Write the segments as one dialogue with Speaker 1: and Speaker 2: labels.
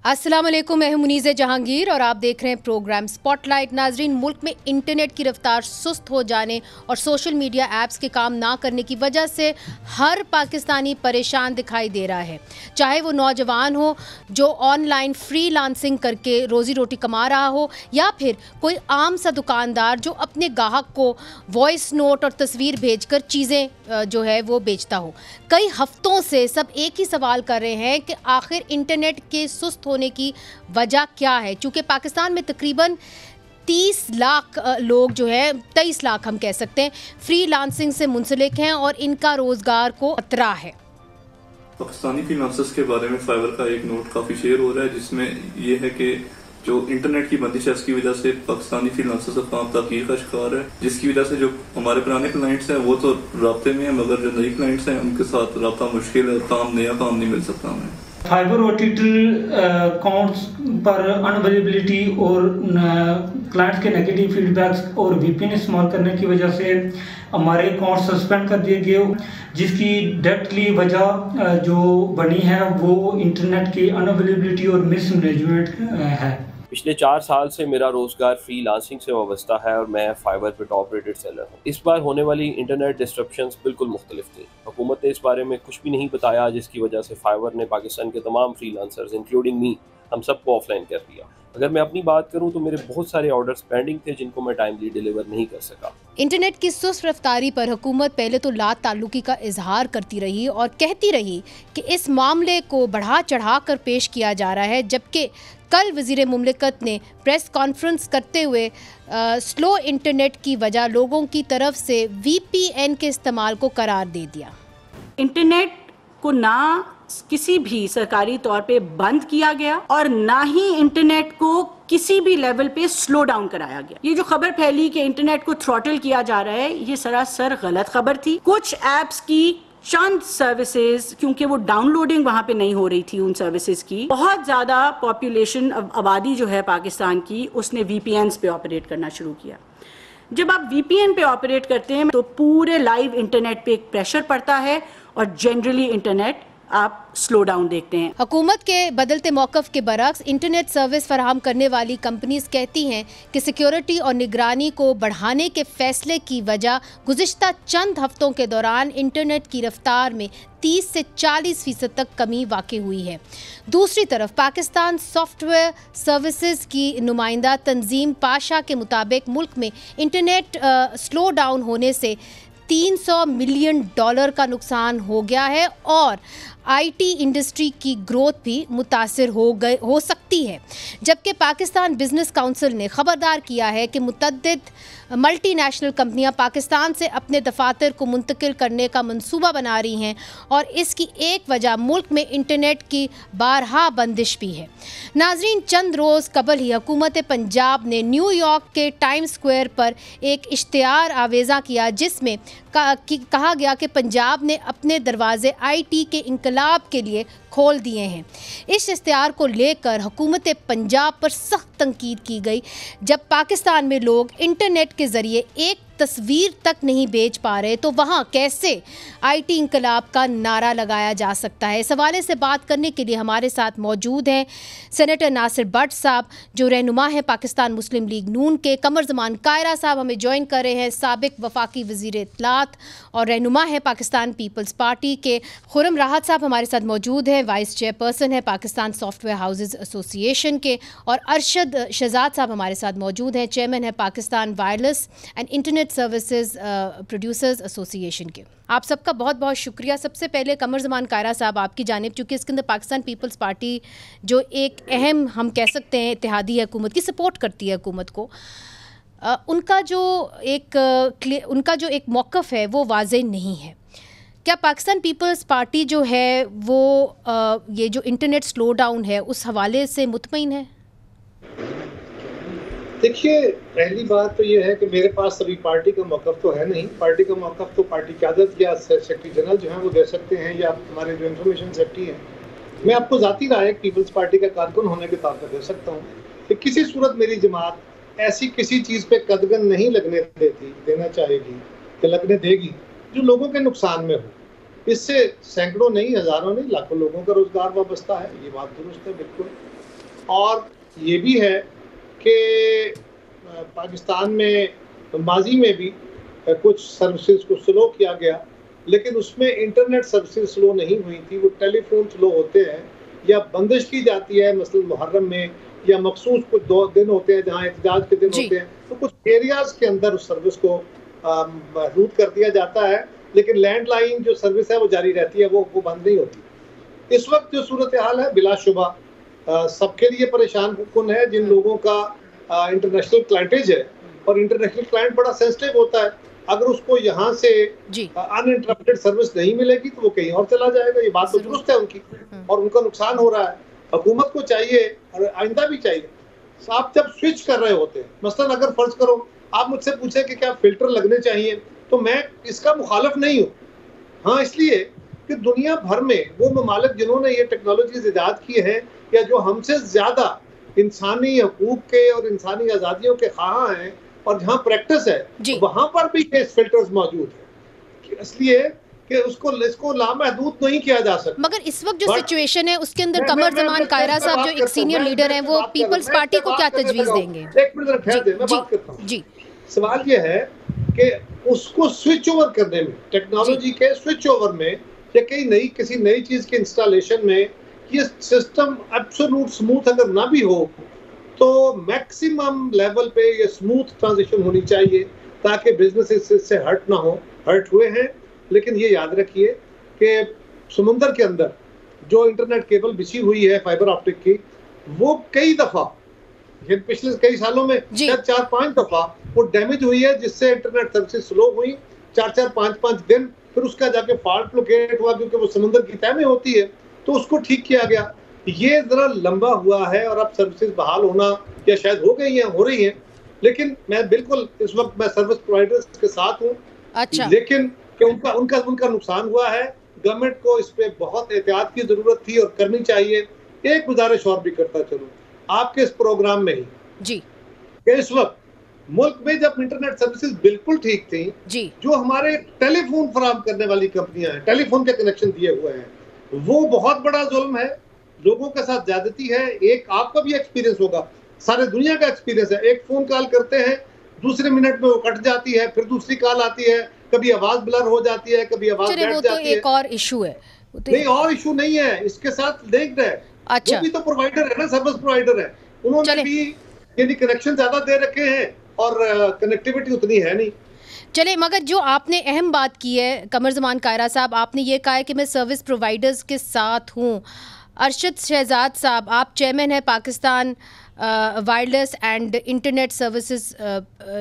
Speaker 1: अस्सलाम वालेकुम, मैं हूं मुनीज़ जहांगीर और आप देख रहे हैं प्रोग्राम स्पॉटलाइट। नाजरीन, मुल्क में इंटरनेट की रफ्तार सुस्त हो जाने और सोशल मीडिया ऐप्स के काम ना करने की वजह से हर पाकिस्तानी परेशान दिखाई दे रहा है। चाहे वो नौजवान हो जो ऑनलाइन फ्रीलांसिंग करके रोज़ी रोटी कमा रहा हो, या फिर कोई आम सा दुकानदार जो अपने ग्राहक को वॉइस नोट और तस्वीर भेजकर चीज़ें जो है वो बेचता हो। कई हफ्तों से सब एक ही सवाल कर रहे हैं कि आखिर इंटरनेट के सुस्त होने की वजह क्या है। चूँकि पाकिस्तान में तकरीबन 30 लाख लोग जो है 23 लाख हम कह सकते हैं फ्रीलांसिंग से मुंसलिक हैं और इनका रोज़गार को खतरा है।
Speaker 2: पाकिस्तानी फ्रीलांसर्स के बारे में फाइवर का एक नोट काफ़ी शेयर हो रहा है, जिसमें ये है कि जो इंटरनेट की बंदिश है उसकी वजह से पाकिस्तानी फ्रीलांसर्स अफ़वाम ताक़ीर का शिकार है, जिसकी वजह से जो हमारे पुराने क्लाइंट्स हैं वो तो राब्ते में हैं, मगर जो नई क्लाइंट्स हैं उनके साथ राब्ता मुश्किल है और नया काम नहीं मिल सकता हमें।
Speaker 3: फाइबर ओटीटी अकाउंट्स पर अनअवेलेबिलिटी और क्लाइंट्स के नेगेटिव फीडबैक्स और वीपीएन इस्तेमाल करने की वजह से हमारे अकाउंट सस्पेंड कर दिए गए, जिसकी डायरेक्टली वजह जो बनी है वो इंटरनेट की अनअवेलेबिलिटी और मिसमैनेजमेंट है।
Speaker 4: पिछले 4 साल से मेरा रोज़गार फ्रीलांसिंग से वाबस्ता है और मैं फाइबर पे टॉप रेटेड सेलर हूँ। इस बार होने वाली इंटरनेट डिस्ट्रप्शंस बिल्कुल मुख्तलिफ थी। हुकूमत ने इस बारे में कुछ भी नहीं बताया, जिसकी वजह से फाइबर ने पाकिस्तान के तमाम फ्रीलांसर्स इंक्लूडिंग मी हम सबको ऑफलाइन कर दिया। अगर मैं अपनी बात करूं तो मेरे बहुत सारे ऑर्डर्स पेंडिंग थे जिनको मैं टाइमली डिलीवर नहीं कर सका।
Speaker 1: इंटरनेट की सुस्त रफ्तारी पर हुकूमत पहले तो ला ताल्लुकी का इजहार करती रही और कहती रही कि इस मामले को बढ़ा चढ़ा कर पेश किया जा रहा है, जबकि कल वज़ीर मुमलिकत ने प्रेस कॉन्फ्रेंस करते हुए स्लो इंटरनेट की वजह लोगों की तरफ से वीपीएन के इस्तेमाल को करार दे दिया।
Speaker 5: इंटरनेट को ना किसी भी सरकारी तौर पे बंद किया गया और ना ही इंटरनेट को किसी भी लेवल पे स्लो डाउन कराया गया। ये जो खबर फैली कि इंटरनेट को थ्रॉटल किया जा रहा है, ये सरासर गलत खबर थी। कुछ ऐप्स की चंद सर्विसेज, क्योंकि वो डाउनलोडिंग वहां पे नहीं हो रही थी उन सर्विसेज की, बहुत ज्यादा पॉपुलेशन आबादी जो है पाकिस्तान की उसने वीपीएन्स पे ऑपरेट करना शुरू किया। जब आप वीपीएन पे ऑपरेट करते हैं तो पूरे लाइव इंटरनेट पे एक प्रेशर पड़ता है और जनरली इंटरनेट आप स्लो डाउन देखते हैं।
Speaker 1: हुकूमत के बदलते मौक़िफ़ के बरक्स इंटरनेट सर्विस फराहम करने वाली कंपनीज कहती हैं कि सिक्योरिटी और निगरानी को बढ़ाने के फैसले की वजह गुज़िश्ता चंद हफ्तों के दौरान इंटरनेट की रफ्तार में 30 से 40% तक कमी वाक़ई हुई है। दूसरी तरफ पाकिस्तान सॉफ्टवेयर सर्विसेज की नुमाइंदा तंजीम पाशा के मुताबिक मुल्क में इंटरनेट स्लो डाउन होने से $300 मिलियन का नुकसान हो गया है और आईटी इंडस्ट्री की ग्रोथ भी मुतासिर हो सकती है। जबकि पाकिस्तान बिजनेस काउंसिल ने ख़बरदार किया है कि मुतअद्दिद मल्टीनेशनल कंपनियां पाकिस्तान से अपने दफातर को मुंतकिल करने का मंसूबा बना रही हैं और इसकी एक वजह मुल्क में इंटरनेट की बारहा बंदिश भी है। नाजरीन, चंद रोज़ कबल ही हुकूमत पंजाब ने न्यूयॉर्क के टाइम स्क्वायर पर एक इश्तिहार आवेज़ा किया, जिसमें कहा गया कि पंजाब ने अपने दरवाजे आईटी के इंकलाब के लिए खोल दिए हैं। इस इश्तिहार को लेकर हुकूमत पंजाब पर सख्त तनकीद की गई। जब पाकिस्तान में लोग इंटरनेट के ज़रिए एक तस्वीर तक नहीं बेच पा रहे तो वहाँ कैसे आईटी इंकलाब का नारा लगाया जा सकता है। इस हवाले से बात करने के लिए हमारे साथ मौजूद हैं सेनेटर नासिर भट्ट साहब, जो रहनुमा है पाकिस्तान मुस्लिम लीग नून के। कमर ज़मान कायरा साहब हमें ज्वाइन कर रहे हैं, साबिक वफाकी वज़ीर इत्तलात और रहनुमा है पाकिस्तान पीपल्स पार्टी के। खुरम राहत साहब हमारे साथ मौजूद हैं, वाइस चेयरपर्सन है पाकिस्तान सॉफ्टवेयर हाउसेस एसोसिएशन के। और अरशद शहजाद साहब हमारे साथ मौजूद हैं, चेयरमैन है Pakistan wireless and internet services producers association के। आप सबका बहुत बहुत शुक्रिया। सबसे पहले कमर ज़मान कायरा साहब आपकी जानिब, चूँकि इसके अंदर पाकिस्तान पीपल्स पार्टी जो एक अहम हम कह सकते हैं इत्तेहादी है, हुकूमत की सपोर्ट करती है हुकूमत को, उनका जो एक मौक़िफ़ है वो वाज़ेह नहीं है। क्या पाकिस्तान पीपल्स पार्टी जो है वो ये जो इंटरनेट स्लो डाउन है उस हवाले से मुतमईन है?
Speaker 6: देखिए, पहली बात तो ये है कि मेरे पास अभी पार्टी का मौक़िफ़ तो है नहीं। पार्टी का मौक़िफ़ तो पार्टी क़यादत या सेक्रेटरी जनरल जो हैं वो दे सकते हैं, या हमारे जो इंफॉर्मेशन सेक्रेटरी हैं। मैं आपको ज़ाती राय पीपल्स पार्टी का कारकुन होने के तौर पर दे सकता हूँ कि किसी सूरत मेरी जमात ऐसी किसी चीज़ पे कदगन नहीं लगने देना चाहेगी कि लगने देगी जो लोगों के नुकसान में हो। इससे सैकड़ों नहीं, हज़ारों नहीं, लाखों लोगों का रोज़गार वाबस्ता है, ये बात दुरुस्त है बिल्कुल। और ये भी है कि पाकिस्तान में माजी में भी कुछ सर्विसेज को स्लो किया गया, लेकिन उसमें इंटरनेट सर्विसेज स्लो नहीं हुई थी, वो टेलीफोन स्लो होते हैं या बंदिश की जाती है, मसलन मुहर्रम में या मखसूस कुछ 2 दिन होते हैं जहाँ एहतजाज के दिन होते हैं, तो कुछ एरियाज के अंदर उस सर्विस को महदूद कर दिया जाता है, लेकिन लैंडलाइन जो सर्विस है वो जारी रहती है, वो बंद नहीं होती। इस वक्त जो सूरत हाल है बिलाशुबा सबके लिए परेशान कुन है, जिन लोगों का इंटरनेशनल क्लाइंटेज है, और इंटरनेशनल क्लाइंट बड़ा सेंसिटिव होता है, अगर उसको यहाँ से अनइंटरप्टेड सर्विस नहीं मिलेगी तो वो कहीं और चला जाएगा। ये बात तो दुरुस्त है उनकी, और उनका नुकसान हो रहा है। हुकूमत को चाहिए और आइंदा भी चाहिए, आप जब स्विच कर रहे होते हैं, मसलन अगर फर्ज करो आप मुझसे पूछे कि क्या फिल्टर लगने चाहिए, तो मैं इसका मुखालिफ नहीं हूँ। हाँ, इसलिए कि दुनिया भर में वो ममालिक जिन्होंने ये टेक्नोलॉजीज ईजाद की हैं या जो हमसे ज्यादा इंसानी हकूक के और इंसानी आज़ादियों के ख़्वाह हैं और जहाँ प्रैक्टिस है वहाँ पर भी केस फिल्टर्स मौजूद है, इसलिए कि इसको लामहदूद नहीं किया जा सकता।
Speaker 1: मगर इस वक्त जो सिचुएशन है उसके अंदर कमर जमान कायरा साहब जो एक सीनियर लीडर हैं, वो पीपल्स पार्टी को क्या तजवीज़ देंगे?
Speaker 6: एक मिनट ठहर दे, मैं बात करता हूँ। सवाल ये है कि उसको स्विच ओवर करने में, टेक्नोलॉजी के स्विच ओवर में या किसी नई चीज के इंस्टॉलेशन में ये सिस्टम एब्सोल्यूट स्मूथ अगर ना भी हो तो मैक्सिमम लेवल पे ये स्मूथ ट्रांजिशन होनी चाहिए ताकि बिजनेस इससे हर्ट ना हो। हर्ट हुए हैं, लेकिन ये याद रखिए कि समुंदर के अंदर जो इंटरनेट केबल बिछी हुई है फाइबर ऑप्टिक की, वो कई दफा पिछले कई सालों में 4-5 दफा वो डैमेज हुई है, जिससे इंटरनेट सर्विसेज स्लो हुई 4-5 दिन, फिर उसका जाके फॉल्ट लोकेट हुआ क्योंकि वो समुद्र की तह में होती है, तो उसको ठीक किया गया। ये जरा लंबा हुआ है और अब सर्विसेज बहाल होना या शायद हो रही हैं, लेकिन मैं बिल्कुल इस वक्त मैं सर्विस प्रोवाइडर्स के साथ हूँ।
Speaker 1: अच्छा।
Speaker 6: लेकिन कि उनका नुकसान हुआ है, गवर्नमेंट को इस पे बहुत एहतियात की जरूरत थी और करनी चाहिए। एक गुजारिश और भी करता चलूं आपके इस प्रोग्राम में ही
Speaker 1: जी,
Speaker 6: कि इस वक्त मुल्क में जब इंटरनेट सर्विसेज बिल्कुल ठीक थी
Speaker 1: जी, जो
Speaker 6: हमारे टेलीफोन फराहम करने वाली कंपनियां हैं, टेलीफोन के कनेक्शन दिए हुए हैं, वो बहुत बड़ा जुल्म है, लोगों के साथ ज्यादती है। एक आपका भी एक्सपीरियंस होगा, सारे दुनिया का एक्सपीरियंस है, एक फोन कॉल करते हैं दूसरे मिनट में वो कट जाती है, फिर दूसरी कॉल आती है, कभी आवाज ब्लर हो जाती है, कभी आवाज बैठ जाती है।
Speaker 1: वो तो एक और इशू है।
Speaker 6: नहीं, और इशू नहीं है, इसके साथ लिंक्ड है।
Speaker 1: अच्छा,
Speaker 6: वो भी तो प्रोवाइडर है ना, सर्विस प्रोवाइडर है, उन्होंने भी यानी कनेक्शन ज्यादा दे रखे हैं और कनेक्टिविटी उतनी है नहीं।
Speaker 1: चले, मगर जो आपने अहम बात की है कमर जमान कायरा साहब, आपने ये कहा है कि मैं सर्विस प्रोवाइडर्स के साथ हूँ। अरशद शहजाद साहब, आप चेयरमैन हैं Pakistan wireless and internet services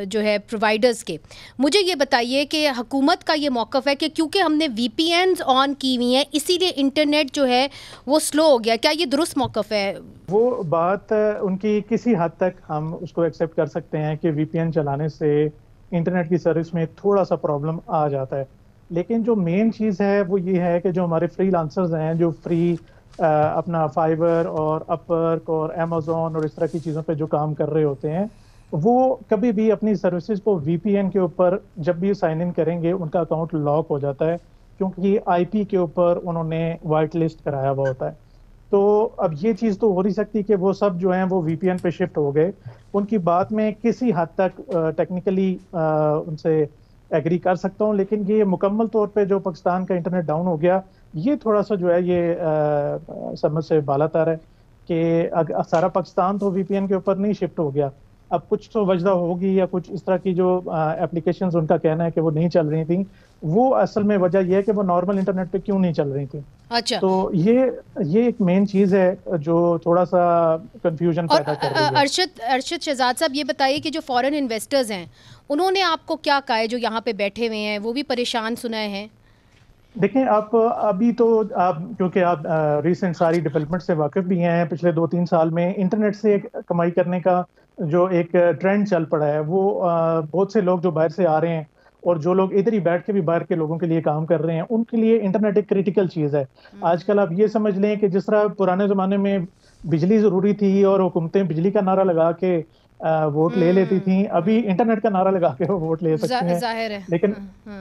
Speaker 1: जो है प्रोवाइडर्स के। मुझे ये बताइए कि हुकूमत का ये मौक़िफ़ है कि क्योंकि हमने VPNs ऑन की हुई हैं इसीलिए इंटरनेट जो है वो स्लो हो गया, क्या ये दुरुस्त मौक़िफ़ है?
Speaker 7: वो बात उनकी किसी हद तक हम उसको एक्सेप्ट कर सकते हैं कि VPN चलाने से इंटरनेट की सर्विस में थोड़ा सा प्रॉब्लम आ जाता है, लेकिन जो मेन चीज़ है वो ये है कि जो हमारे फ्रीलांसर्स हैं जो फ्री अपना फाइबर और अपवर्क और अमेज़ॉन और इस तरह की चीज़ों पे जो काम कर रहे होते हैं, वो कभी भी अपनी सर्विसेज को VPN के ऊपर जब भी साइन इन करेंगे उनका अकाउंट लॉक हो जाता है, क्योंकि IP के ऊपर उन्होंने वाइट लिस्ट कराया हुआ होता है। तो अब ये चीज़ तो हो नहीं सकती कि वो सब जो हैं वो VPN पे शिफ्ट हो गए। उनकी बात में किसी हद तक टेक्निकली उनसे एग्री कर सकता हूँ, लेकिन ये मुकम्मल तौर पे जो पाकिस्तान का इंटरनेट डाउन हो गया, ये थोड़ा सा जो है ये समझ से बालातर है कि सारा पाकिस्तान तो VPN के ऊपर नहीं शिफ्ट हो गया। अब कुछ तो वजह होगी या कुछ इस तरह की जो एप्लीकेशंस उनका कहना है कि वो नहीं चल रही थी, वो असल में वजह यह है कि वो नॉर्मल इंटरनेट पे क्यों नहीं चल रही थी।
Speaker 1: अच्छा,
Speaker 7: तो ये एक मेन चीज़ है जो थोड़ा सा कंफ्यूजन पैदा कर रही है।
Speaker 1: अरशद शहजाद साहब, ये बताइए कि जो फॉरेन इन्वेस्टर्स हैं उन्होंने आपको क्या कहा है, जो यहाँ पे बैठे हुए हैं वो भी परेशान सुनाए हैं?
Speaker 7: देखें, आप अभी तो क्योंकि आप रिसेंट सारी डेवलपमेंट से वाकिफ़ भी हैं, पिछले 2-3 साल में इंटरनेट से कमाई करने का जो एक ट्रेंड चल पड़ा है, वो बहुत से लोग जो बाहर से आ रहे हैं और जो लोग इधर ही बैठ के भी बाहर के लोगों के लिए काम कर रहे हैं, उनके लिए इंटरनेट एक क्रिटिकल चीज़ है। आजकल आप ये समझ लें कि जिस तरह पुराने ज़माने में बिजली ज़रूरी थी और हुकूमतें बिजली का नारा लगा के वोट ले लेती थी, अभी इंटरनेट का नारा लगा के वो वोट ले सकते हैं।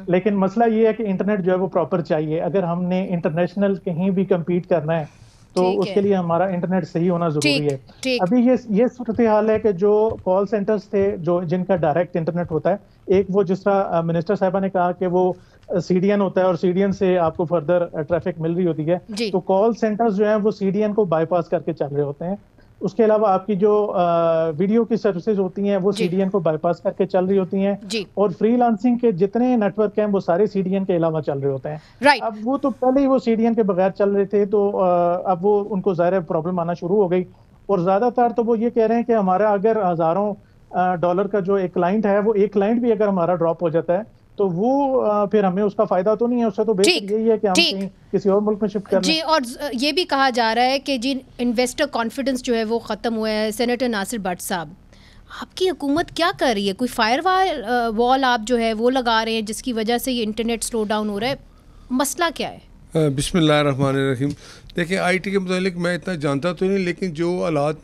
Speaker 7: लेकिन मसला ये है कि इंटरनेट जो है वो प्रॉपर चाहिए। अगर हमने इंटरनेशनल कहीं भी कम्पीट करना है तो उसके लिए हमारा इंटरनेट सही होना जरूरी है। अभी ये सूरत हाल है कि जो कॉल सेंटर्स थे जो जिनका डायरेक्ट इंटरनेट होता है, एक वो जिस तरह मिनिस्टर साहिबा ने कहा कि वो सीडीएन होता है और सीडीएन से आपको फर्दर ट्रैफिक मिल रही होती है, तो कॉल सेंटर्स जो हैं वो सीडीएन को बाईपास करके चल रहे होते हैं। उसके अलावा आपकी जो वीडियो की सर्विसेज होती हैं वो सीडीएन को बाईपास करके चल रही होती हैं, और फ्रीलांसिंग के जितने नेटवर्क हैं वो सारे सीडीएन के अलावा चल रहे होते हैं। अब वो तो पहले ही वो सीडीएन के बगैर चल रहे थे, तो अब वो उनको ज़ाहिर प्रॉब्लम आना शुरू हो गई। और ज़्यादातर तो वो ये कह रहे हैं कि हमारा अगर हज़ारों डॉलर का जो एक क्लाइंट है, वो एक क्लाइंट भी अगर हमारा ड्रॉप हो जाता है तो वो फिर हमें उसका फायदा तो नहीं है, उससे तो बेहतर यही है कि हम कहीं किसी और मुल्क में शिफ्ट कर लें।
Speaker 1: जी, और ये भी कहा जा रहा है कि जी इन्वेस्टर कॉन्फिडेंस जो है वो ख़त्म हुआ है। सेनेटर नासिर भट्ट साहब, आपकी हुकूमत क्या कर रही है? कोई फायर वॉल आप जो है वो लगा रहे हैं जिसकी वजह से ये इंटरनेट स्लो डाउन हो रहा है? मसला क्या है?
Speaker 8: बिस्मिल्लाहिर्रहमानिर्रहीम। देखिए, आईटी के मुतालिक मैं इतना जानता तो नहीं, लेकिन जो हालात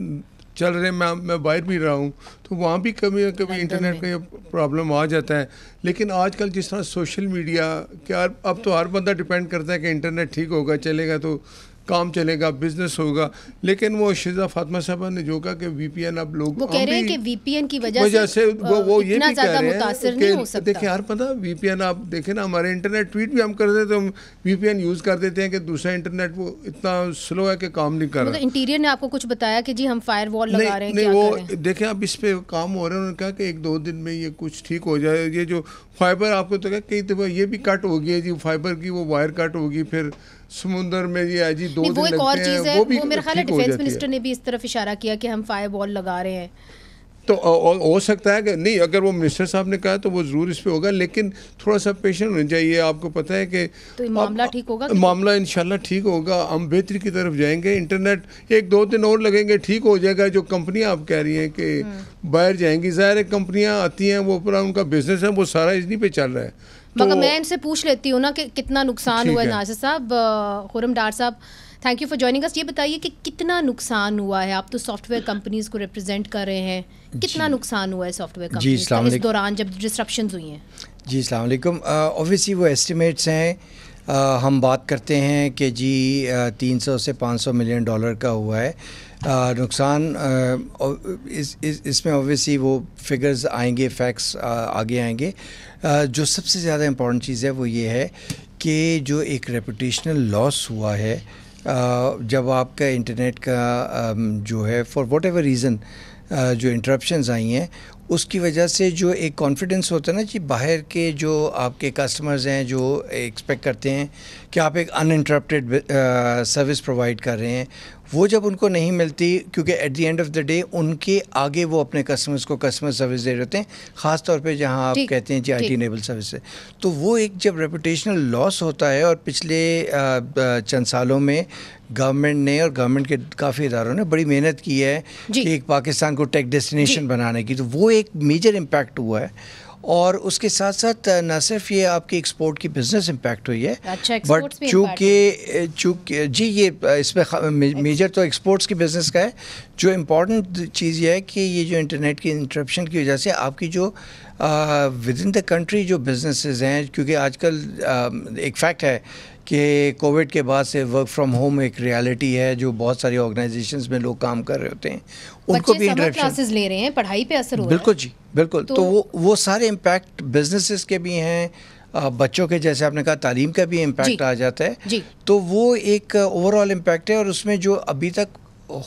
Speaker 8: चल रहे हैं, मैं बाहर भी रहा हूँ, तो वहाँ भी कभी इंटरनेट का प्रॉब्लम आ जाता है। लेकिन आजकल जिस तरह सोशल मीडिया क्या, अब तो हर बंदा डिपेंड करता है कि इंटरनेट ठीक होगा, चलेगा तो काम चलेगा, बिजनेस होगा। लेकिन वो शिजा फातिमा साहबा ने जो कहा कि वीपीएन, अब लोग
Speaker 1: वो कह रहे हैं कि वीपीएन की वजह से
Speaker 8: वो ये भी कह रहे
Speaker 1: मुतासिर नहीं हो सकता।
Speaker 8: देखिए, हर पता वीपीएन, आप देखें ना, हमारे इंटरनेट ट्वीट भी हम करते हैं तो हम वीपीएन यूज़ कर देते हैं कि दूसरा इंटरनेट वो इतना स्लो है कि काम नहीं कर रहा।
Speaker 1: मतलब इंटीरियर ने आपको कुछ बताया कि जी हम फायर वॉल लगा रहे हैं?
Speaker 8: नहीं, वो देखें, अब इस पे काम हो रहा है। उन्होंने कहा कि 1-2 दिन में ये कुछ ठीक हो जाए। ये जो फाइबर, आपको तो क्या कई दफ़ा ये भी कट हो गई है जी, फाइबर की वो वायर कट होगी, फिर समुंदर में ये है जी 2 दिन लगते हैं, वो भी
Speaker 1: मेरे ख्याल है डिफेंस मिनिस्टर ने भी इस तरफ इशारा किया कि हम फायर वॉल लगा रहे हैं।
Speaker 8: तो हो सकता है कि नहीं, अगर वो मिनिस्टर साहब ने कहा तो वो ज़रूर इस पे होगा, लेकिन थोड़ा सा पेशेंट होना चाहिए। आपको पता है कि
Speaker 1: तो मामला ठीक होगा,
Speaker 8: मामला इंशाल्लाह ठीक होगा, हम बेहतरी की तरफ जाएंगे। इंटरनेट 1-2 दिन और लगेंगे, ठीक हो जाएगा। जो कंपनियां आप कह रही हैं कि बाहर जाएंगी, ज़ाहिर है कंपनियां आती हैं, वो पूरा उनका बिजनेस है, वो सारा इन्हीं पे चल रहा है।
Speaker 1: मगर मैं इनसे पूछ लेती हूँ ना कि कितना नुकसान हुआ है। नासिर साहब, खुर्रम डार साहब, thank you for joining us. ये बताइए कि कितना नुकसान हुआ है? आप तो सॉफ्टवेयर कंपनीज को रिप्रेजेंट कर रहे हैं, कितना नुकसान हुआ है सॉफ्टवेयर कंपनीज का इस दौरान जब डिसरप्शंस हुई हैं?
Speaker 9: जी, अस्सलाम वालेकुम। ऑब्वियसली वो एस्टिमेट्स हैं, हम बात करते हैं कि जी 300 से 500 मिलियन डॉलर का हुआ है नुकसान। इसमें ऑब्वियसली वो फिगर्स आएंगे, फैक्ट्स आगे आएंगे। जो सबसे ज़्यादा इम्पॉर्टेंट चीज़ है वो ये है कि जो एक रेपुटेशनल लॉस हुआ है जब आपका इंटरनेट का जो है फॉर वॉट एवर रीज़न जो इंटरप्शंस आई हैं, उसकी वजह से जो एक कॉन्फिडेंस होता है ना जी, बाहर के जो आपके कस्टमर्स हैं जो एक्सपेक्ट करते हैं कि आप एक अनइंटरप्टेड सर्विस प्रोवाइड कर रहे हैं, वो जब उनको नहीं मिलती, क्योंकि at the end of the day उनके आगे वो अपने कस्टमर्स को कस्टमर सर्विस दे रहे होते हैं, ख़ास तौर पे जहां आप कहते हैं जी IT इनेबल सर्विस है, तो वो एक जब रेपुटेशनल लॉस होता है। और पिछले चंद सालों में गवर्नमेंट ने और गवर्नमेंट के काफ़ी इदारों ने बड़ी मेहनत की है कि एक पाकिस्तान को टेक डेस्टिनेशन बनाने की, तो वो एक मेजर इम्पैक्ट हुआ है। और उसके साथ साथ न सिर्फ ये आपकी एक्सपोर्ट की बिजनेस इम्पैक्ट हुई है, बट चूँकि जी ये इसमें मेजर तो एक्सपोर्ट्स की बिज़नेस का है। जो इम्पॉर्टेंट चीज़ ये है कि ये जो इंटरनेट की इंटरप्शन की वजह से आपकी जो विद इन द कंट्री जो बिजनेसेस हैं, क्योंकि आजकल एक फैक्ट है कि कोविड के बाद से वर्क फ्रॉम होम एक रियलिटी है, जो बहुत सारी ऑर्गेनाइजेशंस में लोग काम कर रहे होते हैं, उनको भी
Speaker 1: क्लासेस ले रहे हैं, पढ़ाई पे असर हो रहा है।
Speaker 9: बिल्कुल जी, बिल्कुल। तो वो सारे इम्पैक्ट बिजनेसेस के भी हैं, बच्चों के जैसे आपने कहा तालीम का भी इम्पैक्ट आ जाता है, तो वो एक ओवरऑल इम्पैक्ट है। और उसमें जो अभी तक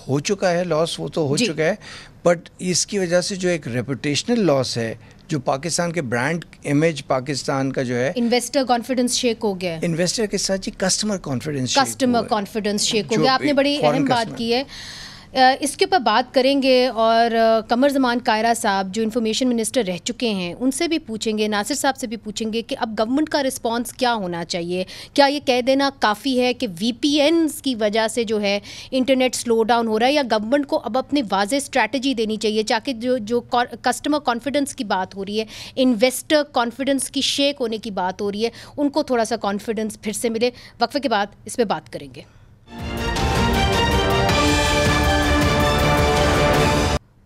Speaker 9: हो चुका है लॉस, वो तो हो चुका है, बट इसकी वजह से जो एक रेपुटेशनल लॉस है, जो पाकिस्तान के ब्रांड इमेज पाकिस्तान का जो है,
Speaker 1: इन्वेस्टर कॉन्फिडेंस शेक हो गया,
Speaker 9: इन्वेस्टर के साथ जी कस्टमर कॉन्फिडेंस शेक
Speaker 1: हो गया। आपने बड़ी अहम बात की है, इसके ऊपर बात करेंगे। और कमर ज़मान कायरा साहब जो इंफॉर्मेशन मिनिस्टर रह चुके हैं, उनसे भी पूछेंगे, नासिर साहब से भी पूछेंगे कि अब गवर्नमेंट का रिस्पांस क्या होना चाहिए। क्या ये कह देना काफ़ी है कि VPNs की वजह से जो है इंटरनेट स्लो डाउन हो रहा है, या गवर्नमेंट को अब अपनी वाज़ेह स्ट्रैटेजी देनी चाहिए ताकि जो कस्टमर कॉन्फिडेंस की बात हो रही है, इन्वेस्टर कॉन्फिडेंस की शेक होने की बात हो रही है, उनको थोड़ा सा कॉन्फिडेंस फिर से मिले? वक्फे के बाद इस पर बात करेंगे।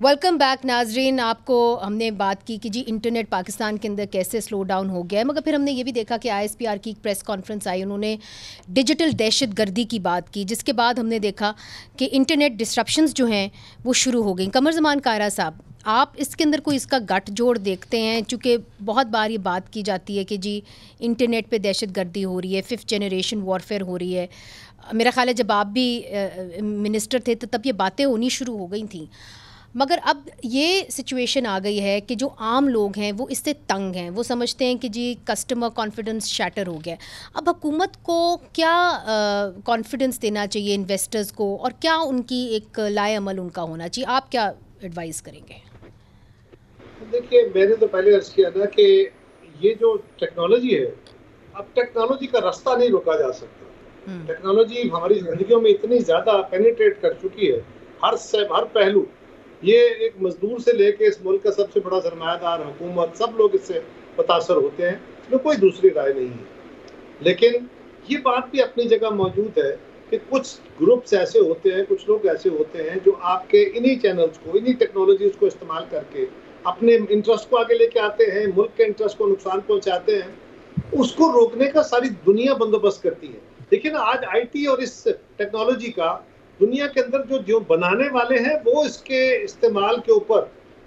Speaker 1: वेलकम बैक नाजरीन। आपको हमने बात की कि जी इंटरनेट पाकिस्तान के अंदर कैसे स्लो डाउन हो गया है, मगर फिर हमने ये भी देखा कि ISPR की एक प्रेस कॉन्फ्रेंस आई, उन्होंने डिजिटल दहशतगर्दी की बात की, जिसके बाद हमने देखा कि इंटरनेट डिस्ट्रप्शंस जो हैं वो शुरू हो गई। कमर ज़मान कायरा साहब, आप इसके अंदर कोई इसका गठजोड़ देखते हैं? चूँकि बहुत बार ये बात की जाती है कि जी इंटरनेट पे दहशतगर्दी हो रही है, 5th जनरेशन वॉरफेयर हो रही है। मेरा ख्याल है जब आप भी मिनिस्टर थे तो तब ये बातें होनी शुरू हो गई थी, मगर अब ये सिचुएशन आ गई है कि जो आम लोग हैं वो इससे तंग हैं, वो समझते हैं कि जी कस्टमर कॉन्फिडेंस शैटर हो गया। अब हुकूमत को क्या कॉन्फिडेंस देना चाहिए इन्वेस्टर्स को, और क्या उनकी एक लाए अमल उनका होना चाहिए? आप क्या एडवाइस करेंगे?
Speaker 6: देखिए, मैंने तो पहले अर्ज किया ना कि ये जो टेक्नोलॉजी है, अब टेक्नोलॉजी का रास्ता नहीं रोका जा सकता। टेक्नोलॉजी हमारी जिंदगियों में इतनी ज्यादा पेनिट्रेट कर चुकी है, हर पहलू। ये एक मजदूर से लेके इस मुल्क का सबसे बड़ा सरमायादार, हुकूमत, सब लोग इससे मुतासर होते हैं, इसमें कोई दूसरी राय नहीं है। लेकिन ये बात भी अपनी जगह मौजूद है कि कुछ ग्रुप्स ऐसे होते हैं, कुछ लोग ऐसे होते हैं जो आपके इन्हीं चैनल्स को, इन्हीं टेक्नोलॉजीज को इस्तेमाल करके अपने इंटरेस्ट को आगे लेके आते हैं, मुल्क के इंटरेस्ट को नुकसान पहुंचाते हैं। उसको रोकने का सारी दुनिया बंदोबस्त करती है। लेकिन आज IT और इस टेक्नोलॉजी का दुनिया के अंदर जो बनाने वाले हैं वो इसके इस्तेमाल के ऊपर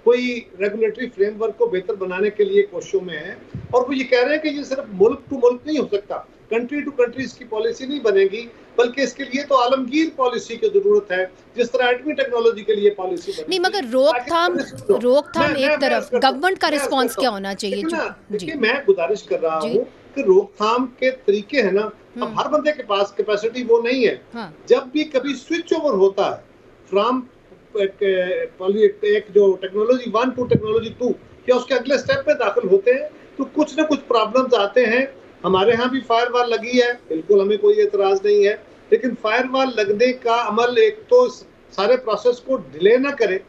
Speaker 6: कोई रेगुलेटरी फ्रेमवर्क को बेहतर बनाने के लिए कोशिशों में है, और वो ये कह रहे हैं कि ये सिर्फ मुल्क टू मुल्क नहीं हो सकता, कंट्री टू कंट्री इसकी पॉलिसी नहीं बनेगी, बल्कि इसके लिए तो आलमगीर पॉलिसी की जरूरत है, जिस तरह एटमी टेक्नोलॉजी के लिए पॉलिसी
Speaker 1: नहीं, मगर रोकथाम एक तरफ, गवर्नमेंट का रिस्पांस क्या होना चाहिए?
Speaker 6: देखिए, मैं गुजारिश कर रहा हूँ कि रोकथाम के तरीके है ना, अब हर बंदे के पास कैपेसिटी वो नहीं है। जब भी कभी स्विच ओवर होता है फ्रॉम एक जो टेक्नोलॉजी 1 टू टेक्नोलॉजी 2 या उसके अगले स्टेप पे दाखिल होते हैं, तो कुछ ना कुछ प्रॉब्लम्स आते हैं। हमारे यहाँ भी फायरवॉल लगी है, बिल्कुल हमें कोई एतराज नहीं है, लेकिन फायरवॉल लगने का अमल एक तो सारे प्रोसेस को डिले ना करे,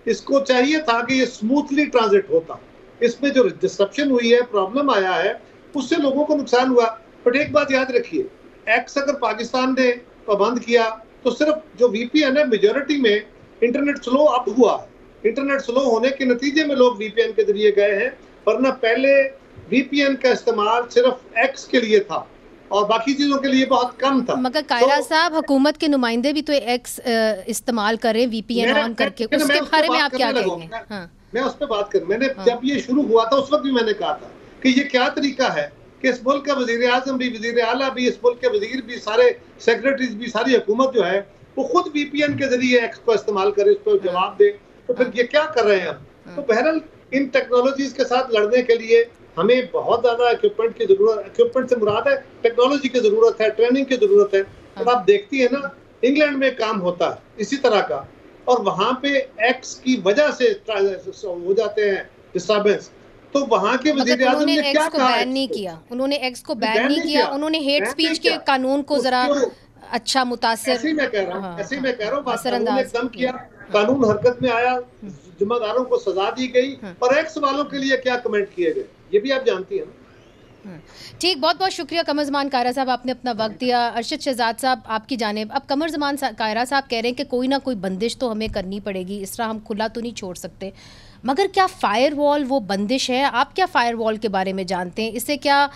Speaker 6: इसको चाहिए था कि ये स्मूथली ट्रांजिट होता। इसमें जो डिस्ट्रप्शन हुई है, प्रॉब्लम आया है, उससे लोगों को नुकसान हुआ। बट एक बात याद रखिए, एक्स अगर पाकिस्तान ने पाबंद किया तो सिर्फ जो VPN है, मेजॉरिटी में इंटरनेट स्लो अब हुआ। इंटरनेट स्लो होने के नतीजे में लोग VPN के जरिए गए हैं, वरना पहले VPN का इस्तेमाल सिर्फ एक्स के लिए था और बाकी चीजों के लिए बहुत कम था।
Speaker 1: मगर कायरा साहब, हुकूमत के नुमाइंदे भी तो एक्स इस्तेमाल करें VPN ऑन करके, उसके बारे में आप क्या कहेंगे?
Speaker 6: मैं उस पर बात करूं। मैंने जब ये शुरू हुआ था उस वक्त भी मैंने कहा था कि ये क्या तरीका है कि इस मुल्क का वजीर आजम भी, वजीर आला भी, इस मुल्क के वजीर भी, सारे सेक्रेटरीज भी, सारी हुकूमत जो है वो खुद VPN के जरिए एक्स को इस्तेमाल करे, उस पर जवाब दे। तो फिर ये क्या कर रहे हैं हम? तो बहरहाल इन टेक्नोलॉजीज के साथ लड़ने के लिए हमें बहुत ज्यादा इक्विपमेंट की जरूरत, इक्विपमेंट से मुराद है टेक्नोलॉजी की जरूरत है, ट्रेनिंग की जरूरत है। और आप देखती है ना, इंग्लैंड में काम होता है इसी तरह का, और वहां पे एक्स की वजह से हो जाते हैं डिस्टर्बेंस, तो वहां के वजीर आजम ने क्या कहा?
Speaker 1: बैन नहीं किया उन्होंने, एक्स को बैन नहीं किया उन्होंने, हेट स्पीच के कानून को जरा अच्छा मुतासिर,
Speaker 6: ऐसे मैं कह रहा हूँ, ऐसे मैं कह रहा हूँ, उन्होंने कम किया, कानून हरकत में आया, जिम्मेदारों को सजा दी गई, और एक्स वालों के लिए क्या कमेंट किए गए, ये भी आप जानती हैं ना।
Speaker 1: ठीक, बहुत बहुत शुक्रिया कमर ज़मान कायरा साहब, आपने अपना वक्त दिया। अरशद शहजाद साहब, आपकी जानिब। अब कमर ज़मान कायरा साहब कह रहे हैं कि कोई ना कोई बंदिश तो हमें करनी पड़ेगी, इस तरह हम खुला तो नहीं छोड़ सकते, मगर क्या फायरवॉल वो बंदिश है? आप क्या फायरवॉल के बारे में जानते हैं? इससे क्या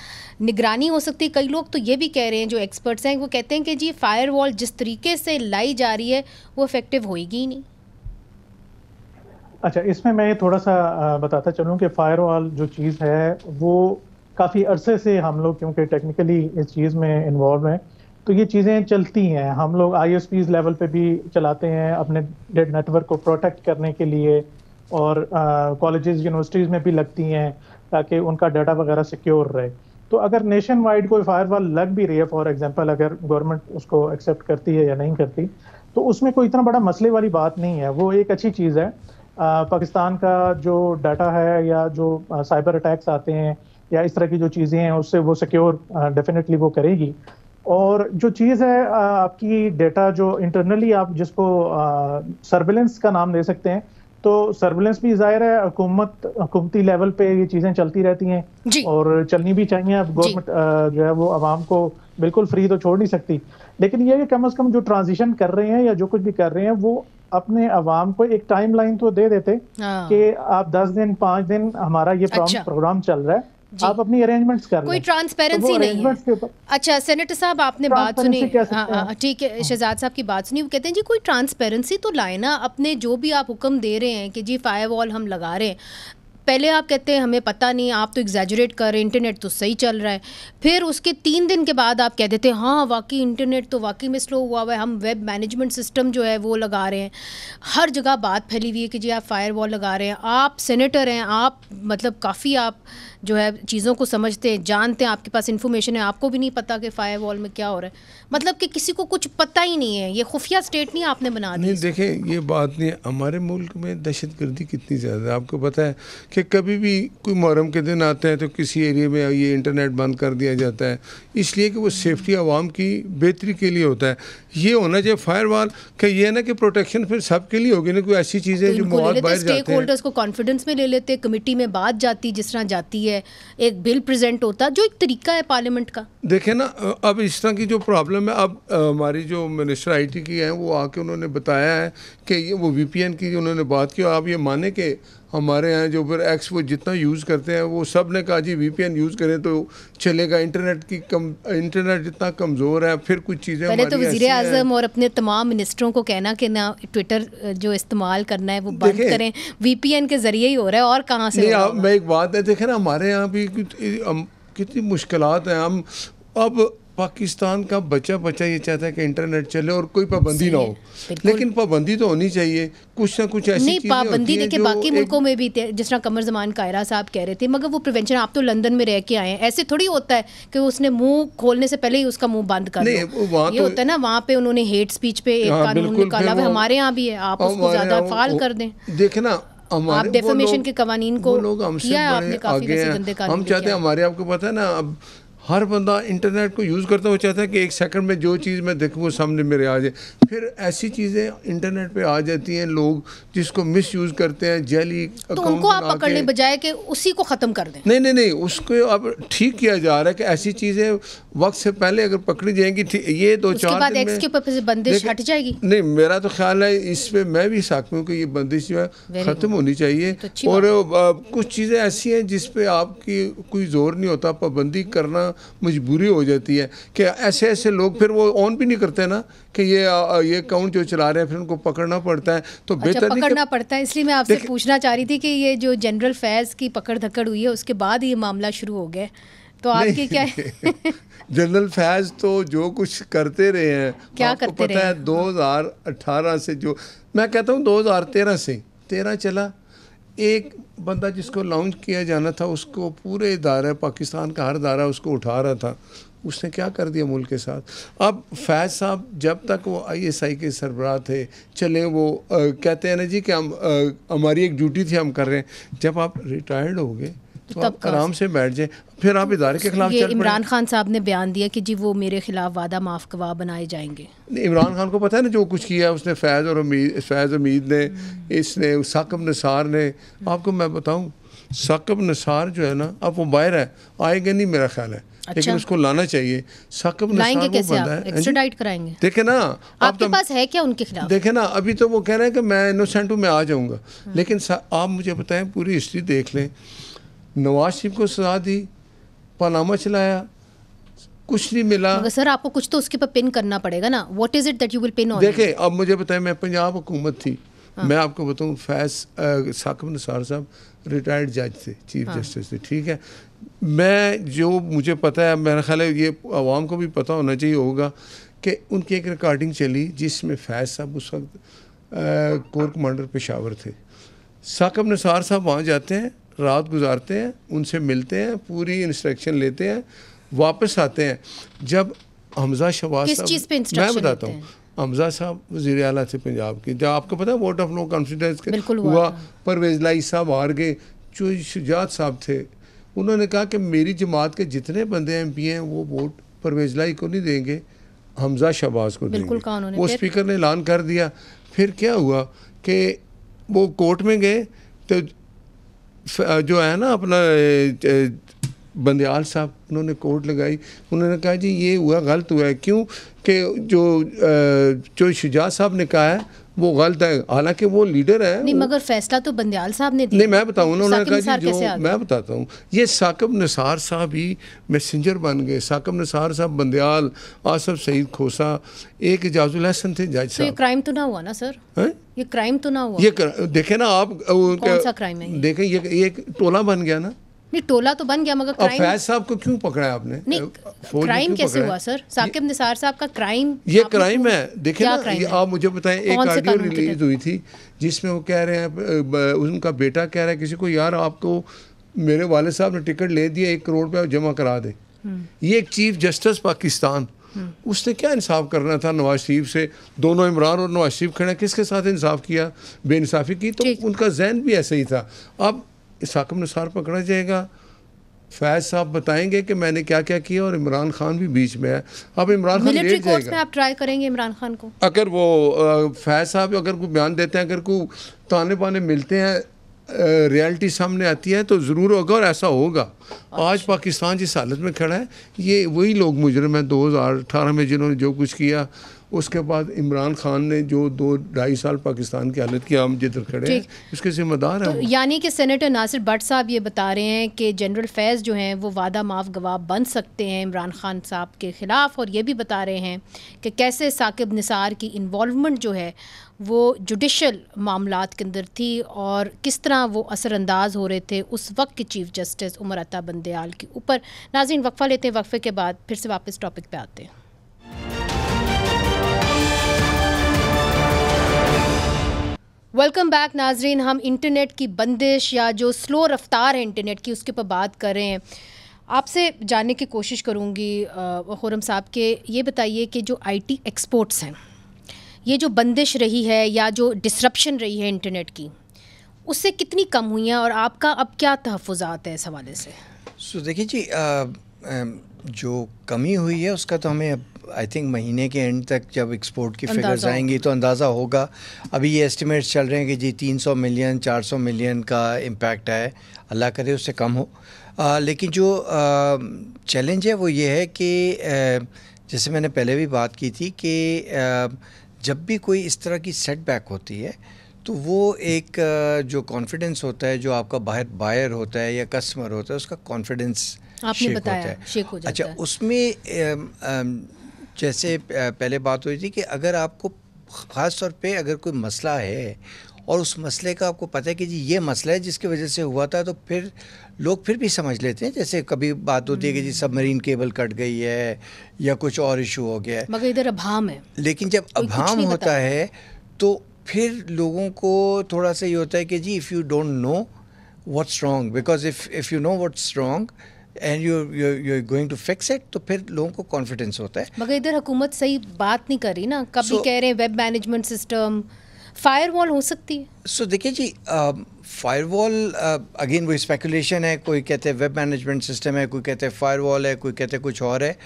Speaker 1: निगरानी हो सकती है? कई लोग तो ये भी कह रहे हैं, जो एक्सपर्ट्स हैं वो कहते हैं कि जी फायरवॉल जिस तरीके से लाई जा रही है वो इफेक्टिव होएगी ही नहीं।
Speaker 7: अच्छा, इसमें मैं थोड़ा सा बताता चलूँ कि फायरवॉल जो चीज़ है वो काफ़ी अरसे से हम लोग, क्योंकि टेक्निकली इस चीज़ में इन्वॉल्व हैं, तो ये चीज़ें चलती हैं। हम लोग ISPs लेवल पे भी चलाते हैं अपने नेटवर्क को प्रोटेक्ट करने के लिए, और कॉलेजेस यूनिवर्सिटीज़ में भी लगती हैं ताकि उनका डाटा वगैरह सिक्योर रहे। तो अगर नेशन वाइड कोई फायरवॉल लग भी रही है, फॉर एग्जांपल अगर गवर्नमेंट उसको एक्सेप्ट करती है या नहीं करती, तो उसमें कोई इतना बड़ा मसले वाली बात नहीं है, वो एक अच्छी चीज़ है। पाकिस्तान का जो डाटा है या जो साइबर अटैक्स आते हैं या इस तरह की जो चीज़ें हैं, उससे वो सिक्योर डेफिनेटली वो करेगी। और जो चीज़ है आपकी डेटा जो इंटरनली आप जिसको सर्विलेंस का नाम दे सकते हैं, तो सर्विलेंस भी जाहिर है हुकूमती लेवल पे ये चीज़ें चलती रहती हैं और चलनी भी चाहिए। अब गवर्नमेंट जो है वो आवाम को बिल्कुल फ्री तो छोड़ नहीं सकती, लेकिन ये कि कम से कम जो ट्रांजिशन कर रहे हैं या जो कुछ भी कर रहे हैं वो अपने अवाम को एक टाइम लाइन तो दे देते कि आप 10 दिन 5 दिन हमारा ये प्रोग्राम चल रहा है, आप अपनी अरेंजमेंट्स कर
Speaker 1: कोई ट्रांसपेरेंसी नहीं है। अच्छा सेनेटर साहब आपने बात सुनी, ठीक है, शहजाद साहब की बात सुनी, वो कहते हैं जी कोई ट्रांसपेरेंसी तो लाए ना, अपने जो भी आप हुक्म दे रहे हैं कि जी फायरवॉल हम लगा रहे हैं, पहले आप कहते हैं हमें पता नहीं, आप तो एग्जैजरेट कर रहे हैं, इंटरनेट तो सही चल रहा है, फिर उसके 3 दिन के बाद आप कह देते हैं हाँ वाकई इंटरनेट तो वाकई में स्लो हुआ है, हम वेब मैनेजमेंट सिस्टम जो है वो लगा रहे हैं। हर जगह बात फैली हुई है कि जी आप फायरवॉल लगा रहे हैं, आप सेनेटर हैं, आप मतलब काफ़ी आप जो है चीज़ों को समझते हैं, जानते हैं, आपके पास इन्फॉर्मेशन है, आपको भी नहीं पता कि फायरवॉल में क्या हो रहा है, मतलब कि किसी को कुछ पता ही नहीं है, ये खुफिया स्टेट नहीं आपने बना दी।
Speaker 8: नहीं देखें ये बात नहीं, हमारे मुल्क में दहशतगर्दी कितनी ज़्यादा है, आपको पता है कि कभी भी कोई मुहर्रम के दिन आते हैं तो किसी एरिया में ये इंटरनेट बंद कर दिया जाता है, इसलिए कि वो सेफ्टी आवाम की बेहतरी के लिए होता है। ये होना चाहिए फायरवॉल कि ये ना कि प्रोटेक्शन फिर सबके लिए होगी ना, कोई ऐसी चीज़ें जो मौत बाहर जाते हैं।
Speaker 1: स्टेक होल्डर्स को कॉन्फिडेंस में ले लेते, कमेटी में बात जाती जिस तरह जाती है, एक बिल प्रेजेंट होता जो एक तरीका है पार्लियामेंट का।
Speaker 8: देखें ना अब इस तरह की जो प्रॉब्लम है, अब हमारी जो मिनिस्टर आईटी की हैं वो आके उन्होंने बताया है कि ये वो वीपीएन की उन्होंने बात की, आप ये माने कि हमारे यहाँ जो फिर एक्स वो जितना यूज़ करते हैं वो सब ने कहा जी वीपीएन यूज़ करें तो चलेगा, इंटरनेट जितना कमज़ोर है, फिर कुछ चीज़ें
Speaker 1: पहले तो वज़ीर आज़म और अपने तमाम मिनिस्टरों को कहना कि ना ट्विटर जो इस्तेमाल करना है वो बंद करें, वीपीएन के ज़रिए ही हो रहा है और कहाँ से
Speaker 8: नहीं। मैं एक बात है, देखें ना हमारे यहाँ भी कितनी मुश्किलात हैं, हम अब पाकिस्तान का बच्चा ये चाहता है कि इंटरनेट चले और कोई पाबंदी ना हो, लेकिन पाबंदी तो होनी चाहिए, कुछ ना कुछ ऐसी
Speaker 1: नहीं पाबंदी देखिए बाकी मुल्कों में भी जिस तरह कमर जमान कायरा साहब कह रहे थे, मगर वो प्रिवेंशन, आप तो लंदन में रह के आए हैं, ऐसे थोड़ी होता है कि उसने मुंह खोलने से पहले ही उसका मुंह बंद कर लो, ये तो होता है ना, वहाँ पे उन्होंने हेट स्पीच पे एक कानून निकाला हुआ, हमारे यहाँ भी है, आप उसको ज्यादा फाल कर दें।
Speaker 8: देखे ना
Speaker 1: आप डेफेमेशन के कवानीन को
Speaker 8: लोग हमसे
Speaker 1: किया है आपने, काफी गंदे कानून
Speaker 8: हम चाहते हैं, हमारे आपको पता है ना, अब हर बंदा इंटरनेट को यूज़ करता है, वो चाहता है कि 1 सेकंड में जो चीज़ मैं देखूँ वो सामने मेरे आ जाए, फिर ऐसी चीज़ें इंटरनेट पे आ जाती हैं, लोग जिसको मिस यूज़ करते हैं, जाली
Speaker 1: तो उनको आप पकड़ने बजाय कि उसी को ख़त्म कर दें।
Speaker 8: नहीं उसको अब ठीक किया जा रहा है कि ऐसी चीज़ें वक्त से पहले अगर पकड़ी जाएंगी, ये 2-4 दिन में
Speaker 1: एक्स के ऊपर से बंदिश हट जाएगी।
Speaker 8: नहीं मेरा तो ख्याल है इस पर मैं भी साथ हूँ कि ये बंदिश जो है ख़त्म होनी चाहिए, और कुछ चीज़ें ऐसी हैं जिस पे आपकी कोई जोर नहीं होता, पाबंदी करना मजबूरी हो जाती है कि ऐसे लोग फिर वो ऑन भी नहीं करते ना कि ये अकाउंट जो चला रहे हैं, फिर उनको पकड़ना पड़ता है, तो बेहतर
Speaker 1: पकड़ना पड़ता है। इसलिए मैं आपसे पूछना चाह रही थी कि ये जो जनरल फैज़ की पकड़ धकड़ हुई है उसके बाद ये मामला शुरू हो गया, तो आपके क्या है?
Speaker 8: जनरल फैज़ तो जो कुछ करते रहे हैं,
Speaker 1: क्या करते रहे हैं?
Speaker 8: 2018 से जो मैं कहता हूँ 2013 से 13 चला, एक बंदा जिसको लॉन्च किया जाना था उसको पूरे इदारा, पाकिस्तान का हर इदारा उसको उठा रहा था, उसने क्या कर दिया मुल्क के साथ। अब फैज़ साहब जब तक वो ISI के सरबराह थे, चले वो कहते हैं ना जी कि हम हमारी एक ड्यूटी थी हम कर रहे हैं, जब आप रिटायर्ड हो गए तो आप आराम से बैठ जाए, फिर आप इदारे के खिलाफ
Speaker 1: ये इमरान खान साहब ने बयान दिया कि जी वो मेरे खिलाफ वादा माफ गवाह बनाए जाएंगे।
Speaker 8: इमरान खान को पता है ना जो कुछ किया उसने, फैज़ हमीद ने, इसने साकिब निसार ने, आपको मैं बताऊं साकिब निसार जो है ना, अब वो बाहर है, आएगा नहीं मेरा ख्याल है, लेकिन उसको लाना चाहिए। साकिब निसार वो बंदा है,
Speaker 1: एक्स्ट्राडाइट कराएंगे,
Speaker 8: देखे ना
Speaker 1: आपके पास है क्या उनके खिलाफ?
Speaker 8: देखे ना अभी तो वो कह रहे हैं कि मैं इनोसेंट हूँ, मैं आ जाऊँगा, लेकिन आप मुझे बताएं पूरी हिस्ट्री देख लें, नवाज शरीफ को सजा दी, पनामा चलाया, कुछ नहीं मिला।
Speaker 1: मगर सर आपको कुछ तो उसके पर पिन करना पड़ेगा ना, what is it that you will pin on?
Speaker 8: देखें अब मुझे बताएं, मैं पंजाब हुकूमत थी, मैं आपको बताऊं फैज़ साकिब निसार साहब रिटायर्ड जज थे, चीफ जस्टिस थे, ठीक है, मैं जो मुझे पता है, मेरा ख्याल है ये आवाम को भी पता होना चाहिए होगा कि उनकी एक रिकॉर्डिंग चली जिसमें फैज़ साहब उस वक्त कोर कमांडर पेशावर थे, साकिब निसार साहब वहाँ जाते हैं, रात गुजारते हैं, उनसे मिलते हैं, पूरी इंस्ट्रक्शन लेते हैं, वापस आते हैं। जब हमजा शहबाज साहब, मैं बताता हूँ, हमजा साहब वज़ीर आला थे पंजाब के, जब आपको पता है वोट ऑफ नो कॉन्फिडेंस हुआ, परवेज़ लाई साहब हार गए, जो शुजात साहब थे उन्होंने कहा कि मेरी जमात के जितने बंदे MP हैं वो वोट परवेज़ लाई को नहीं देंगे, हमजा शहबाज को देंगे। वो स्पीकर ने ऐलान कर दिया। फिर क्या हुआ कि वो कोर्ट में गए तो जो है ना अपना बंदयाल साहब उन्होंने कोर्ट लगाई, उन्होंने कहा जी ये हुआ गलत हुआ है, क्यों कि जो शुजा साहब ने कहा है वो गलत है, हालांकि वो लीडर है।
Speaker 1: नहीं मगर फैसला तो बंदयाल साहब ने दिया।
Speaker 8: नहीं मैं बताऊँ, उन्होंने कहा जी
Speaker 1: जो
Speaker 8: मैं बताता हूँ, ये साकिब निसार साहब ही मैसेंजर बन गए। साकिब निसार साहब, बंदयाल, आसफ सईद खोसा, एक इजाजुल हसन थे जज साहब।
Speaker 1: ये क्राइम तो ना हुआ ना सर? ये क्राइम तो ना हुआ?
Speaker 8: ये देखे ना आप,
Speaker 1: कौन सा क्राइम है?
Speaker 8: देखें ये एक टोला बन गया ना।
Speaker 1: नहीं टोला तो बन गया मगर क्राइम।
Speaker 8: फैज साहब को क्यों पकड़ा है आपने?
Speaker 1: नहीं क्राइम कैसे हुआ सर? साकिब निसार साहब का क्राइम,
Speaker 8: ये क्राइम है। देखिए ना, आप मुझे बताएं, एक ऑडियो रिलीज हुई थी जिसमें वो कह रहे हैं, उनका बेटा कह रहा है किसी को, यार आपको मेरे वाले साहब ने टिकट ले दिया, 1 करोड़ रुपया जमा करा दे। ये एक चीफ जस्टिस पाकिस्तान, उसने क्या इंसाफ करना था नवाज शरीफ से? दोनों इमरान और नवाज शरीफ खड़े, किसके साथ इंसाफ किया? बेइंसाफी की। तो उनका जहन भी ऐसा ही था। अब साकिब निसार पकड़ा जाएगा, फैज साहब बताएंगे कि मैंने क्या क्या किया, और इमरान खान भी बीच में है। अब इमरान खान लेट जाएगा।
Speaker 1: में आप ट्राई करेंगे इमरान खान को? अगर
Speaker 8: वो फैज साहब अगर कोई बयान देते हैं, अगर कोई ताने बाने मिलते हैं, रियलिटी सामने आती है, तो ज़रूर होगा और ऐसा होगा। आज पाकिस्तान जिस हालत में खड़ा है, ये वही लोग मुजरिम हैं 2018 में जिन्होंने जो कुछ किया। उसके बाद इमरान खान ने जो 2-2.5 साल पाकिस्तान की हालत की, हम जिधर खड़े हैं उसके जिम्मेदार हैं।
Speaker 1: तो यानी कि सेनेटर नासिर भट्ट साहब ये बता रहे हैं कि जनरल फैज़ जो हैं वो वादा माफ गवाह बन सकते हैं इमरान खान साहब के ख़िलाफ़, और ये भी बता रहे हैं कि कैसे साकिब निसार की इन्वॉल्वमेंट जो है वो जुडिशल मामलात के अंदर थी, और किस तरह वो असरअंदाज हो रहे थे उस वक्त के चीफ जस्टिस उमर अता बंदयाल के ऊपर। नाज़रीन वक्फ़ा लेते हैं, वक्फ़े के बाद फिर से वापस टॉपिक पे आते हैं। वेलकम बैक नाजरीन। हम इंटरनेट की बंदिश या जो स्लो रफ्तार है इंटरनेट की, उसके ऊपर बात कर रहे हैं। आपसे जानने की कोशिश करूँगी खुर्रम साहब के, ये बताइए कि जो आईटी एक्सपोर्ट्स हैं, ये जो बंदिश रही है या जो डिसरप्शन रही है इंटरनेट की, उससे कितनी कम हुई हैं, और आपका अब क्या तहफ़्फ़ुज़ात है इस हवाले से?
Speaker 9: देखिए जी, जो कमी हुई है उसका तो हमें आई थिंक महीने के एंड तक जब एक्सपोर्ट की फिगर्स आएंगी तो अंदाज़ा होगा। अभी ये एस्टिमेट्स चल रहे हैं कि जी 300 मिलियन 400 मिलियन का इम्पैक्ट है, अल्लाह करे उससे कम हो। लेकिन जो चैलेंज है वो ये है कि जैसे मैंने पहले भी बात की थी कि जब भी कोई इस तरह की सेटबैक होती है तो वो एक जो कॉन्फिडेंस होता है, जो आपका बायर होता है या कस्टमर होता है, उसका कॉन्फिडेंस
Speaker 1: आपने बताया शेक हो जाता है।
Speaker 9: अच्छा, उसमें जैसे पहले बात हुई थी कि अगर आपको ख़ास तौर पे अगर कोई मसला है और उस मसले का आपको पता है कि जी ये मसला है जिसकी वजह से हुआ था, तो फिर लोग फिर भी समझ लेते हैं। जैसे कभी बात होती है कि जी सबमरीन केबल कट गई है या कुछ और इशू हो गया है,
Speaker 1: मगर इधर अभाम है।
Speaker 9: लेकिन जब अभाम होता है तो फिर लोगों को थोड़ा सा ये होता है कि जी if you don't know what's wrong, because if you know what's wrong and you're going to fix it, तो फिर लोगों को कॉन्फिडेंस होता है।
Speaker 1: मगर इधर हुकूमत सही बात नहीं कर रही ना, कभी कह रहे हैं वेब मैनेजमेंट सिस्टम, फायरवॉल हो सकती है।
Speaker 9: देखिए जी, फायरवॉल अगेन वही स्पेकुलेशन है, कोई कहते हैं वेब मैनेजमेंट सिस्टम है, कोई कहते हैं फायरवॉल है, कोई कहते हैं कुछ और है।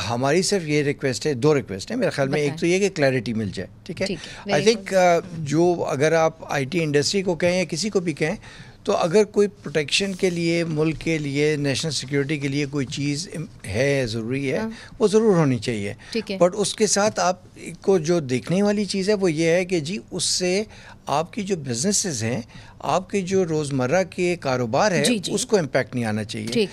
Speaker 9: हमारी सिर्फ ये रिक्वेस्ट है, 2 रिक्वेस्ट है मेरे ख्याल में। एक तो ये कि क्लैरिटी मिल जाए, ठीक है। आई थिंक जो अगर आप आईटी इंडस्ट्री को कहें या किसी को भी कहें, तो अगर कोई प्रोटेक्शन के लिए, मुल्क के लिए, नेशनल सिक्योरिटी के लिए कोई चीज़ है, ज़रूरी है, वो ज़रूर होनी चाहिए। बट उसके साथ आपको जो देखने वाली चीज़ है वो ये है कि जी उससे आपकी जो बिजनेसेस हैं, आपके जो रोज़मर्रा के कारोबार है, उसको इम्पैक्ट नहीं आना चाहिए।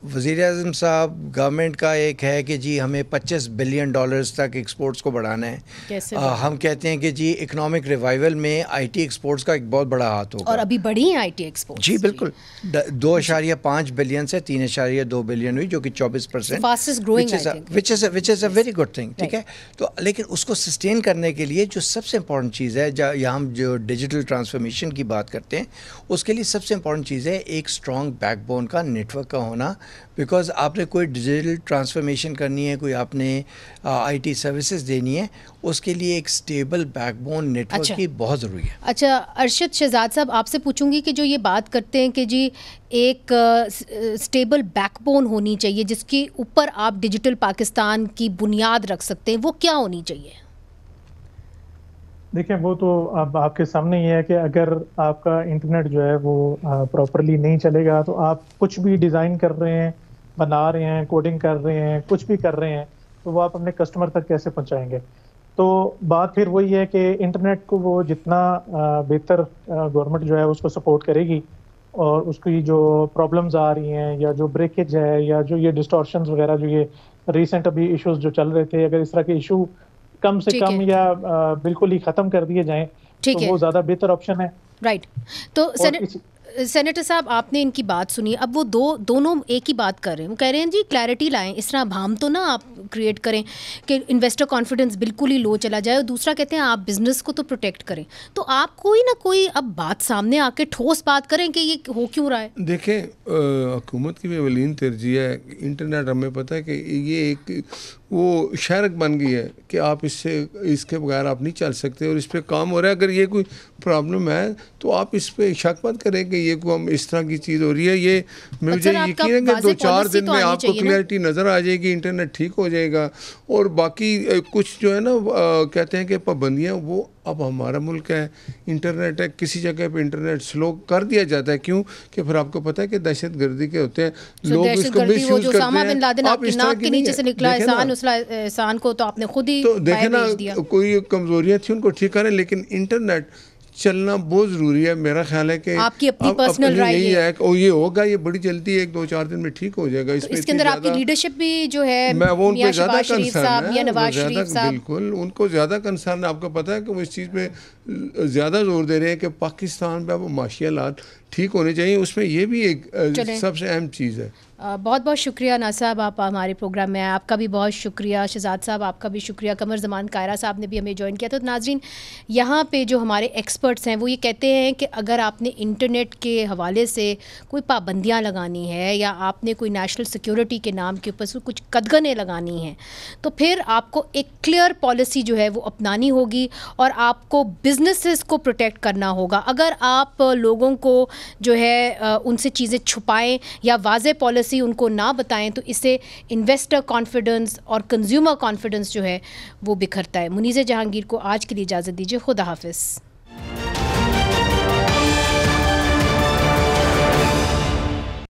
Speaker 9: वज़ीर आज़म साहब, गवर्नमेंट का एक है कि जी हमें $25 बिलियन तक एक्सपोर्ट्स को बढ़ाना है। हम कहते हैं कि जी इकोनॉमिक रिवाइवल में आईटी एक्सपोर्ट्स का एक बहुत बड़ा हाथ होगा,
Speaker 1: और अभी बढ़ी है आईटी एक्सपोर्ट्स।
Speaker 9: जी बिल्कुल, 2.5 बिलियन से 3.2 बिलियन हुई, जो कि 24%,
Speaker 1: fastest growing,
Speaker 9: which is a very good thing, ठीक है। तो लेकिन उसको सस्टेन करने के लिए जो सबसे इम्पॉर्टेंट चीज़ है, या हम जो डिजिटल ट्रांसफॉर्मेशन की बात करते हैं, उसके लिए सबसे इम्पॉर्टेंट चीज़ है एक स्ट्रॉन्ग बैकबोन का, नेटवर्क का होना। बिकॉज आपने कोई डिजिटल ट्रांसफॉर्मेशन करनी है, कोई आपने आईटी सर्विसेज देनी है, उसके लिए एक स्टेबल बैकबोन नेटवर्क की बहुत ज़रूरी है।
Speaker 1: अच्छा, अरशद शहजाद साहब, आपसे पूछूंगी कि जो ये बात करते हैं कि जी एक स्टेबल बैकबोन होनी चाहिए जिसके ऊपर आप डिजिटल पाकिस्तान की बुनियाद रख सकते हैं, वो क्या होनी चाहिए?
Speaker 7: देखिए वो तो अब आपके सामने ही है कि अगर आपका इंटरनेट जो है वो प्रॉपरली नहीं चलेगा तो आप कुछ भी डिज़ाइन कर रहे हैं, बना रहे हैं, कोडिंग कर रहे हैं, कुछ भी कर रहे हैं, तो वो आप अपने कस्टमर तक कैसे पहुंचाएंगे। तो बात फिर वही है कि इंटरनेट को वो जितना बेहतर गवर्नमेंट जो है उसको सपोर्ट करेगी और उसकी जो प्रॉब्लम्स आ रही हैं या जो ब्रेकेज है या जो ये डिस्टॉर्शंस वगैरह जो ये रिसेंट अभी इश्यूज जो चल रहे थे, अगर इस तरह के इशू कम से
Speaker 1: ठीक
Speaker 7: कम
Speaker 1: है।
Speaker 7: या बिल्कुल ही खत्म कर दिए जाएं
Speaker 1: ठीक
Speaker 7: तो
Speaker 1: है।
Speaker 7: वो ज़्यादा बेहतर ऑप्शन है।
Speaker 1: राइट। तो
Speaker 7: और
Speaker 1: सेनेटर साहब आपने इनकी बात सुनी, अब वो दोनों एक ही बात कर रहे हैं। वो कह रहे हैं जी क्लैरिटी लाएं, इस तरह भाम तो ना आप क्रिएट करें कि इन्वेस्टर कॉन्फिडेंस बिल्कुल ही लो चला जाए, और दूसरा कहते हैं आप बिजनेस को तो प्रोटेक्ट करें। तो आप कोई ना कोई अब बात सामने आके ठोस बात करें कि ये हो क्यों रहा है।
Speaker 8: देखें, हुकूमत की भी अवलीन तरजीह है इंटरनेट। हमें पता है कि ये एक वो शरक बन गई है कि आप इसके बगैर आप नहीं चल सकते, और इस पर काम हो रहा है। अगर ये कोई प्रॉब्लम है तो आप इस पे शक मत करें कि ये को हम इस तरह की चीज़ हो रही है। ये मुझे यकीन है कि 2-4 दिन में आपको क्लैरिटी नज़र आ जाएगी, इंटरनेट ठीक हो जाएगा। और बाकी कुछ जो है ना कहते हैं कि पाबंदियाँ, वो अब हमारा मुल्क है, इंटरनेट है, किसी जगह पे इंटरनेट स्लो कर दिया जाता है। क्यों कि फिर आपको पता है कि दहशत गर्दी के होते हैं लोग, इसको मिसयूज करते हैं। आप इस तरह की नीचे से निकला
Speaker 1: एहसान को तो आपने खुद ही
Speaker 8: तो देखे ना, कोई कमजोरियां थी उनको ठीक करें, लेकिन इंटरनेट चलना बहुत ज़रूरी है। मेरा ख्याल है कि
Speaker 1: आपकी अपनी पर्सनल राय
Speaker 8: यही है कि ये होगा, ये बड़ी जल्दी 1-2-4 दिन में ठीक हो जाएगा।
Speaker 1: तो इसके अंदर आपकी लीडरशिप भी जो है,
Speaker 8: मैं वो उन पे ज़्यादा
Speaker 1: कंसर्न है, नवाज शरीफ साहब,
Speaker 8: बिल्कुल उनको ज़्यादा कंसर्न है। आपको पता है कि वो इस चीज़ पे ज़्यादा जोर दे रहे हैं कि पाकिस्तान पे वो माशी हालात ठीक होने चाहिए। उसमें ये भी एक सबसे अहम चीज़ है।
Speaker 1: बहुत बहुत शुक्रिया ना साहब, आप हमारे प्रोग्राम में आए, आपका भी बहुत शुक्रिया। शहजाद साहब आपका भी शुक्रिया। कमर जमान कायरा साहब ने भी हमें ज्वाइन किया। तो नाजरीन, यहाँ पे जो हमारे एक्सपर्ट्स हैं वो ये कहते हैं कि अगर आपने इंटरनेट के हवाले से कोई पाबंदियाँ लगानी है या आपने कोई नेशनल सिक्योरिटी के नाम के ऊपर से कुछ कदगनें लगानी हैं, तो फिर आपको एक क्लियर पॉलिसी जो है वो अपनानी होगी और आपको बिजनेसेस को प्रोटेक्ट करना होगा। अगर आप लोगों को जो है उनसे चीज़ें छुपाएं या वाज़ेह पॉलिसी उनको ना बताएं, तो इससे इन्वेस्टर कॉन्फिडेंस और कंज्यूमर कॉन्फिडेंस जो है वो बिखरता है। मुनीज़ जहांगीर को आज के लिए इजाज़त दीजिए। खुदा हाफिज़।